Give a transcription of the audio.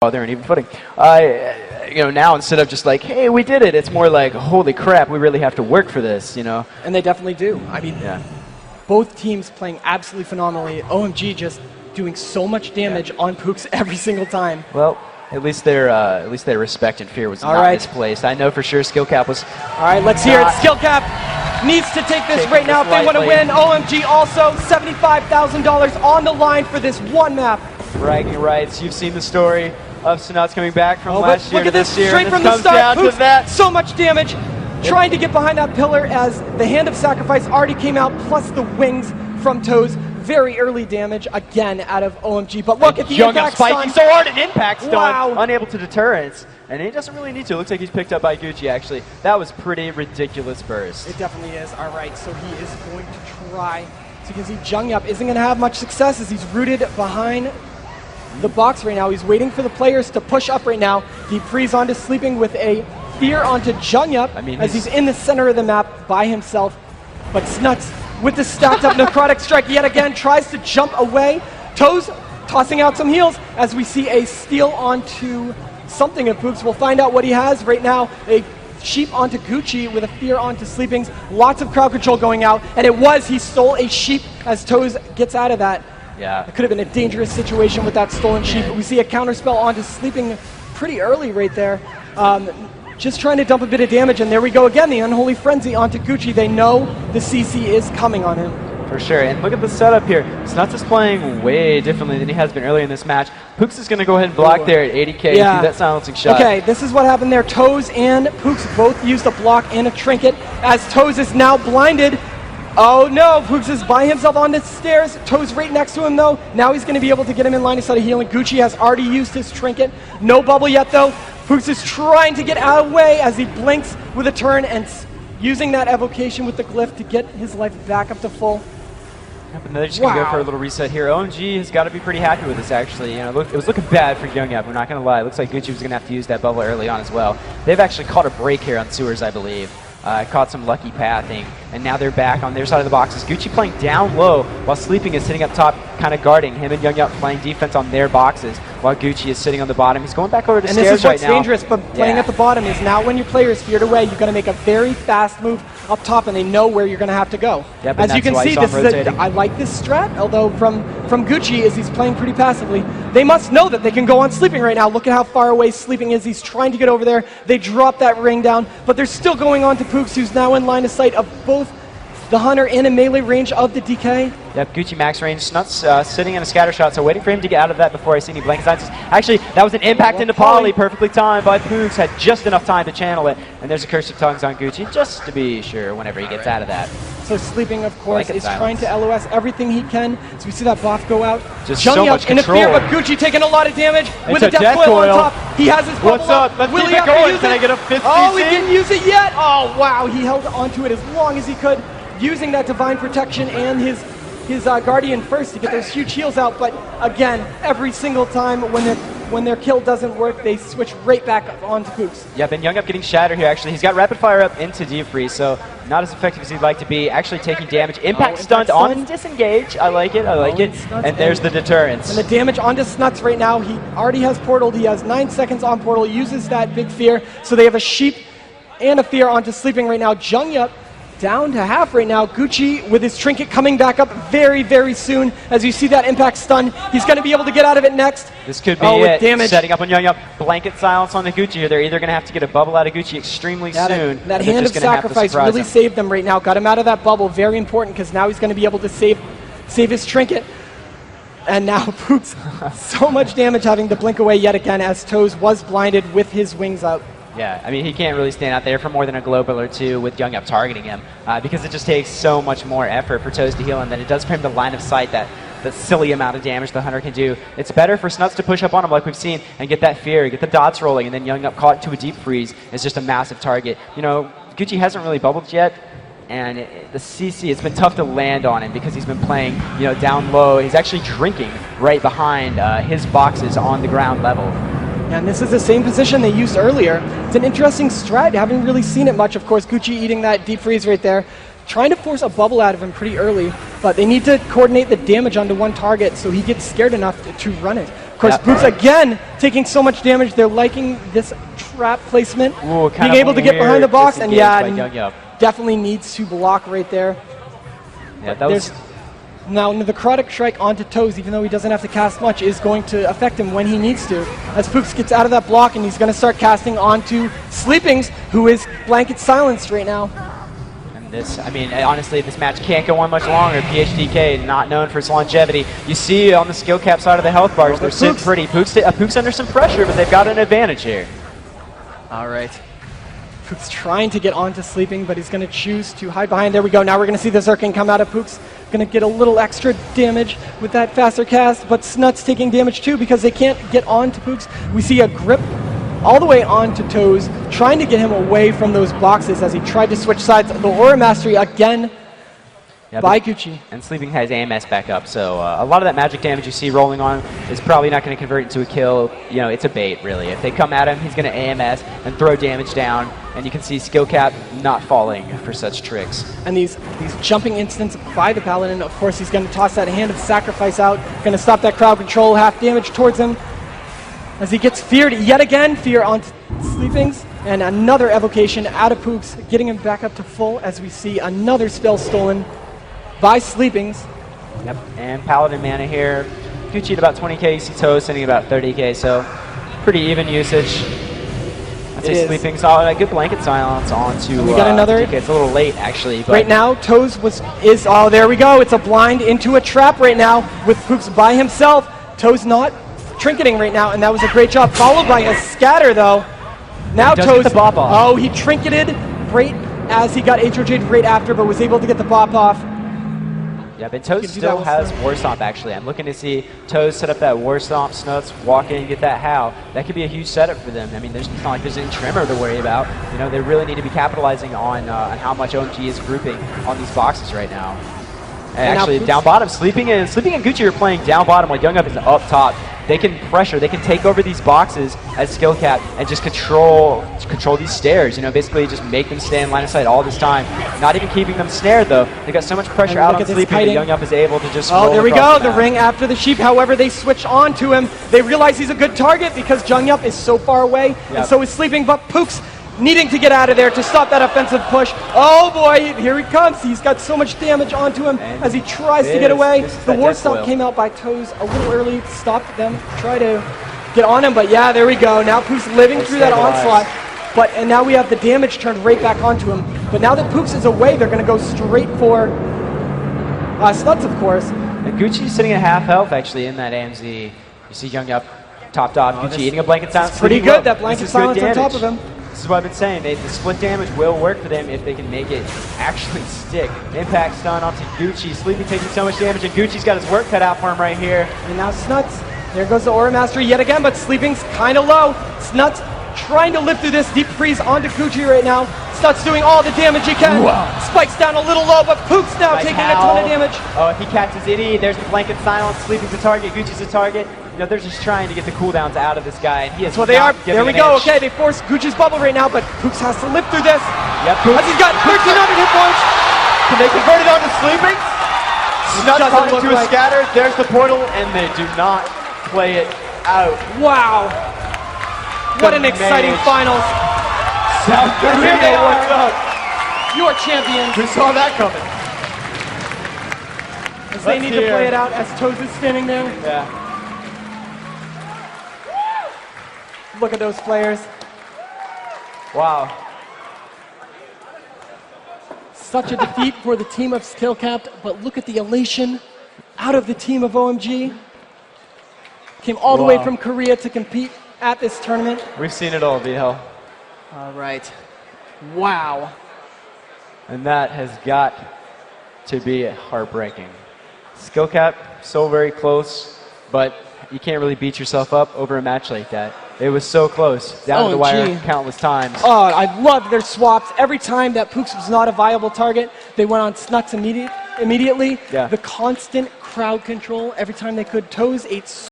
they're on even footing. You know, now instead of just like, hey, we did it, it's more like, holy crap, we really have to work for this, you know? And they definitely do. I mean, both teams playing absolutely phenomenally. OMG just doing so much damage on Pooks every single time. Well, at least their respect and fear was not misplaced. I know for sure SKill Capped was. All right, let's hear it. SKill Capped needs to take this right now if they want to win. OMG also $75,000 on the line for this one map. Bragging rights. You've seen the story of Snuts coming back from last year to this year. Straight from the start, Pooks, so much damage. Trying to get behind that pillar as the Hand of Sacrifice already came out, plus the wings from Toes. Very early damage again out of OMG. But look at the impact spiking so hard, an impact stun, wow. Unable to deter it. And he doesn't really need to. Looks like he's picked up by Gucci, actually. That was pretty ridiculous burst. It definitely is. All right, so he is going to try. So you can see Jungyup isn't going to have much success as he's rooted behind the box right now. He's waiting for the players to push up right now. Deep freeze onto Sleeping with a fear onto Jungyup as he's in the center of the map by himself. But Snuts with the stacked up necrotic strike yet again tries to jump away. Toes tossing out some heals as we see a steal onto something of Pooks. We'll find out what he has right now. A sheep onto Gucci with a fear onto Sleepings. Lots of crowd control going out, and he stole a sheep as Toes gets out of that. Yeah. It could have been a dangerous situation with that stolen sheep. We see a counterspell onto Sleeping pretty early right there. Just trying to dump a bit of damage, and there we go again, the Unholy Frenzy onto Gucci. They know the CC is coming on him. For sure, and look at the setup here. Snuts is playing way differently than he has been earlier in this match. Pooks is going to go ahead and block there at 80k. Yeah. That silencing shot. Okay, this is what happened there. Toes and Pooks both used a block and a trinket, as Toes is now blinded. Oh no, Pooks is by himself on the stairs. Toes right next to him though. Now he's going to be able to get him in line of sight of healing. Gucci has already used his trinket. No bubble yet though. Pooks is trying to get out of the way as he blinks with a turn and using that evocation with the glyph to get his life back up to full. Yep, and they're just going to go for a little reset here. OMG has got to be pretty happy with this, actually. You know, it was looking bad for Jungyup, we're not going to lie. It looks like Gucci was going to have to use that bubble early on as well. They've actually caught a break here on Sewers, I believe. Caught some lucky pathing, and now they're back on their side of the boxes. Gucci playing down low while Sleeping is sitting up top, kind of guarding him, and Jungyup playing defense on their boxes while Gucci is sitting on the bottom. He's going back over to stairs right now. And this is what's dangerous, but playing at the bottom is now when your player is feared away, you're going to make a very fast move up top, and they know where you're going to have to go. Yep, as you can see, this is I like this strat, although from Gucci, as he's playing pretty passively, they must know that they can go on Sleeping right now. Look at how far away Sleeping is. He's trying to get over there. They drop that ring down, but they're still going on to Pooks, who's now in line of sight of both the Hunter and in melee range of the DK. Yep, Gucci max range. Snuts sitting in a scatter shot, so waiting for him to get out of that before I see any blank signs. Actually, that was an impact into Poly, perfectly timed by Pooks. Had just enough time to channel it, and there's a Curse of Tongues on Gucci, just to be sure whenever he gets out of that. So Sleeping, of course, is trying to LOS everything he can. So we see that buff go out. Just so much control. In a fear, but Gucci taking a lot of damage with a death coil on top. He has his bubble. What's up? Let's keep it going. Can I get a 50? Oh, he didn't use it yet. Oh, wow. He held onto it as long as he could, using that Divine Protection and his Guardian first to get those huge heals out. But again, every single time when their kill doesn't work, they switch right back up onto Pooks. Yep, and Jungyup getting shattered here, actually. He's got Rapid Fire up into Deep Freeze, so not as effective as he'd like to be. Actually taking damage. Impact stunned on Disengage. I like it, And there's the deterrence. And the damage onto Snuts right now. He already has Portaled. He has 9 seconds on Portal. Uses that big fear. So they have a sheep and a fear onto Sleeping right now. Jungyup down to half right now. Gucci with his trinket coming back up very, very soon. As you see that impact stun, he's going to be able to get out of it next. This could be it. Damage. Setting up on Jungyup. Blanket silence on the Gucci here. They're either going to have to get a bubble out of Gucci extremely soon. That Hand of Sacrifice really saved them right now. Got him out of that bubble. Very important because now he's going to be able to save his trinket. And now Pooks, so much damage having to blink away yet again as Toes was blinded with his wings up. Yeah, I mean, he can't really stand out there for more than a global or two with Jungyup targeting him because it just takes so much more effort for Toes to heal him than it does for him to line of sight that silly amount of damage the Hunter can do. It's better for Snuts to push up on him like we've seen and get that fear, get the dots rolling, and then Jungyup caught into a deep freeze is just a massive target. You know, Gucci hasn't really bubbled yet, and the CC, it's been tough to land on him because he's been playing, you know, down low. He's actually drinking right behind his boxes on the ground level. And this is the same position they used earlier. It's an interesting strat. Haven't really seen it much. Of course, Gucci eating that deep freeze right there. Trying to force a bubble out of him pretty early, but they need to coordinate the damage onto one target so he gets scared enough to run it. Of course, Pooks again taking so much damage. They're liking this trap placement. Ooh, being able to get behind the box, and yeah, definitely needs to block right there. Yeah, that was... Now, the necrotic strike onto Toes, even though he doesn't have to cast much, is going to affect him when he needs to. As Pooks gets out of that block, and he's going to start casting onto Sleepings, who is blanket silenced right now. And this, I mean, honestly, this match can't go on much longer. PHDK, not known for its longevity. You see on the skill cap side of the health bars, they're sitting pretty. Pooks under some pressure, but they've got an advantage here. All right. Pooks trying to get onto Sleeping, but he's going to choose to hide behind. There we go. Now we're going to see the Zerking come out of Pooks. Going to get a little extra damage with that faster cast, but Snut's taking damage too because they can't get onto Pooks. We see a grip all the way onto Toes, trying to get him away from those boxes as he tried to switch sides. The Aura Mastery again by Gucci. And Sleeping has AMS back up, so a lot of that magic damage you see rolling on is probably not going to convert into a kill. You know, it's a bait, really. If they come at him, he's going to AMS and throw damage down, and you can see Skill Cap not falling for such tricks. And these jumping instants by the Paladin, of course, he's going to toss that Hand of Sacrifice out, going to stop that crowd control, half damage towards him. As he gets feared yet again, fear onto Sleepings, and another evocation out of Pooks, getting him back up to full as we see another spell stolen by Sleepings. Yep, and Paladin mana here. Gucci at about 20k, you see Toes sitting about 30k, so pretty even usage. I'd say Sleepings, a good blanket silence onto we got another. DK. It's a little late, actually. But right now, Toes oh, there we go. It's a blind into a trap right now with Pooks by himself. Toes not trinketing right now, and that was a great job. Followed by a scatter, though. Now Toes, the bop off. Oh, he trinketed right as he got Atro Jade right after, but was able to get the bop off. Yeah, but Toes still has War Stomp, actually. I'm looking to see Toes set up that War Stomp, Snuts, walk in and get that How. That could be a huge setup for them. I mean, it's not like there's any Tremor to worry about. You know, they really need to be capitalizing on how much OMG is grouping on these boxes right now. And actually, down bottom, Sleeping and Gucci are playing down bottom while Young Up is up top. They can pressure, they can take over these boxes as Skill Cap and just control these stairs, you know, basically just make them stay in line of sight all this time. Not even keeping them snared, though. They got so much pressure out on Sleeping that Young Up is able to just there we go, the ring after the sheep. However, they switch on to him. They realize he's a good target because Young Up is so far away, and so is Sleeping, but Pooks needing to get out of there to stop that offensive push. Oh boy, here he comes. He's got so much damage onto him as he tries to get away. The War Stomp came out by Toes a little early, stopped them, try to get on him, but yeah, there we go. Now Pooks living through that onslaught. And now we have the damage turned right back onto him. But now that Pooks is away, they're going to go straight for Snuts, of course. And Gucci's sitting at half health, actually, in that AMZ. You see Young Up topped off. Gucci eating a blanket silence. Pretty good, that blanket silence on top of him. This is what I've been saying. The split damage will work for them if they can make it actually stick. Impact stun onto Gucci. Sleepy taking so much damage, and Gucci's got his work cut out for him right here. And now Snuts. There goes the Aura Mastery yet again, but Sleeping's kind of low. Snuts trying to live through this deep freeze onto Gucci right now. Snuts doing all the damage he can. Spikes down a little low, but Pooks now taking a ton of damage. Oh, if he catches Itty, there's the blanket silence. Sleeping's a target, Gucci's a target. You know, they're just trying to get the cooldowns out of this guy, and he is. Well, they are. There we go. Okay, they force Gucci's bubble right now, but Pooks has to live through this. Yep. As he's got 1,300 hit points. Can they convert it onto Sleeping? Snuts caught into a scatter. There's the portal, and they do not play it out. Wow. What an exciting finals. South Korea, what's up? Your champions. We saw that coming. As they need to play it out as Toes is standing there. Yeah. Look at those players. Wow. Such a defeat for the team of Skill Capped, but look at the elation out of the team of OMG. Came all the way from Korea to compete at this tournament. We've seen it all, VL. All right. Wow. And that has got to be heartbreaking. Skill Cap, so very close, but you can't really beat yourself up over a match like that. It was so close, down to the wire countless times. Oh, I loved their swaps. Every time that Pooks was not a viable target, they went on Snuts immediately. Yeah. The constant crowd control, every time they could. Toes ate